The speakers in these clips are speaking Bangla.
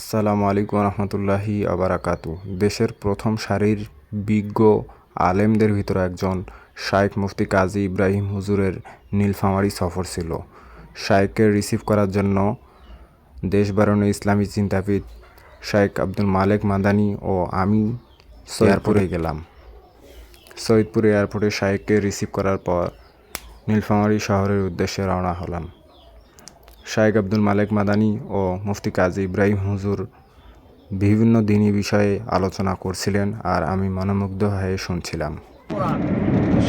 আসসালামু আলাইকুম রহমতুল্লাহি আবারাকাতু। দেশের প্রথম সারির বিজ্ঞ আলেমদের ভিতরে একজন শাইখ মুফতি কাজী ইব্রাহিম হুজুরের নীলফামারী সফর ছিল। শাইখকে রিসিভ করার জন্য দেশবারণীয় ইসলামী চিন্তাবিদ শাইখ আব্দুল মালেক মাদানী ও আমি এয়ারপোর্টে গেলাম। সৈয়দপুর এয়ারপোর্টে শাইখকে রিসিভ করার পর নীলফামারী শহরের উদ্দেশ্যে রওনা হলাম। শাইখ আব্দুল মালেক মাদানী ও মুফতি কাজী ইব্রাহিম হুজুর বিভিন্ন দিনী বিষয়ে আলোচনা করছিলেন আর আমি মনোমুগ্ধ হয়ে শুনছিলাম।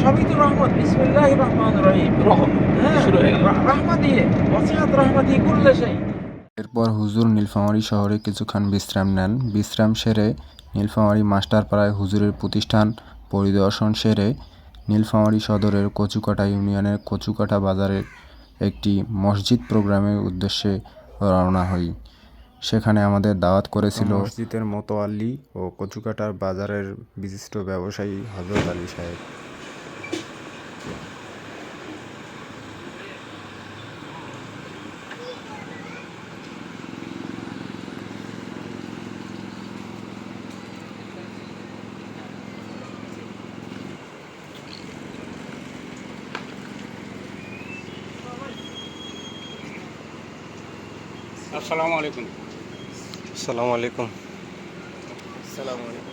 সবই তো রহমত। বিসমিল্লাহির রহমানির রহিম। শুরু হয়ে গেল রহমত দিয়ে, ওয়াসিআত রহমতি কুল্লি শাই। এরপর হুজুর নীলফামারী শহরে কিছুক্ষণ বিশ্রাম নেন। বিশ্রাম সেরে নীলফামারী মাস্টারপাড়ায় হুজুরের প্রতিষ্ঠান পরিদর্শন সেরে নীলফামারী সদরের কচুকাটা ইউনিয়নের কচুকাটা বাজারের একটি মসজিদ প্রোগ্রামের উদ্দেশ্যে রওনা হই। সেখানে আমাদের দাওয়াত করেছিল মসজিদের মোতোয়াল্লি ও কচুকাটার বাজারের বিশিষ্ট ব্যবসায়ী হযরত আলী সাহেব। আসসালামু আলাইকুম। আসসালামু আলাইকুম। আসসালামু আলাইকুম।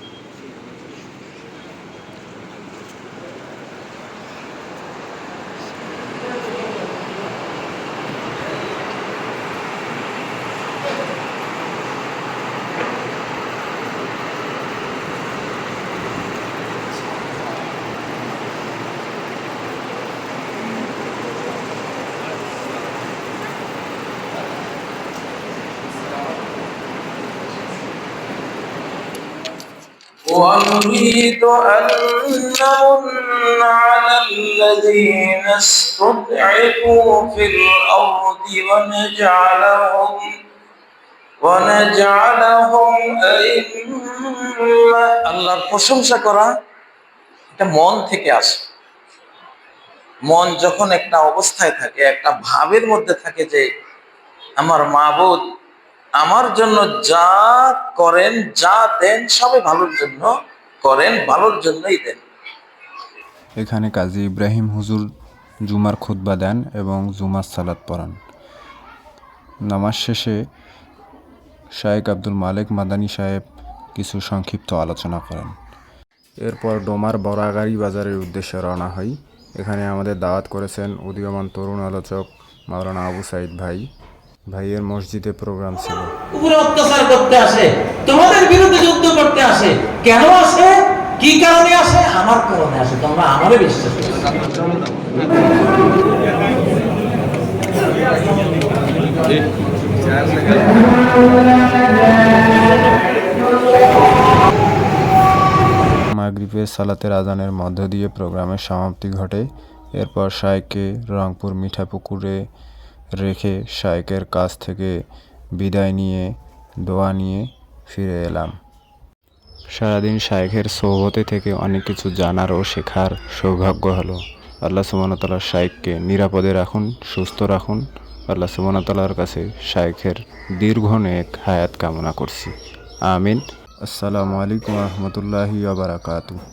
ونريد أن نمن على الذين استضعفوا في الأرض ونجعلهم أئمة। আল্লাহর প্রশংসা করা এটা মন থেকে আসে। মন যখন একটা অবস্থায় থাকে, একটা ভাবের মধ্যে থাকে যে আমার মাবুদ আমার জন্য যা করেন, যা দেন সবই ভালোর জন্য করেন, ভালোর জন্যই দেন। এখানে কাজী ইব্রাহিম হুজুর জুমার খুতবা দেন এবং জুমার সালাত পড়ান। নামাজ শেষে শাইখ আব্দুল মালেক মাদানী সাহেব কিছু সংক্ষিপ্ত আলোচনা করেন। এরপর ডোমার বড়াগাড়ি বাজারের উদ্দেশ্যে রওনা হই। এখানে আমাদের দাওয়াত করেছেন উদীয়মান তরুণ আলোচক মাওলানা আবু সাইদ ভাইয়ের মসজিদে প্রোগ্রাম ছিল। উপরে অত্যাচার করতে আসে, তোমাদের বিরুদ্ধে যুদ্ধ করতে আসে। কেন আসে, কি কারণে আসে? আমার কারণে আসে। তোমরা আমারে বিশ্বাস করো। মাগরিবের সালাতের আজানের মধ্য দিয়ে প্রোগ্রামের সমাপ্তি ঘটে। এরপর শাইখকে রংপুর মিঠাপুকুরে রেখে শাইখের কাছ থেকে বিদায় নিয়ে দোয়া নিয়ে ফিরে এলাম। সারাদিন শাইখের সোহবতে থেকে অনেক কিছু জানার ও শেখার সৌভাগ্য হলো। আল্লাহ সুবহানাহু ওয়া তাআলা শাইখকে নিরাপদে রাখুন, সুস্থ রাখুন। আল্লাহ সুবহানাহু ওয়া তাআলার কাছে শাইখের দীর্ঘ নেক হায়াত কামনা করছি। আমিন। আসসালামু আলাইকুম রহমতুল্লাহি ওয়া বারাকাতুহু।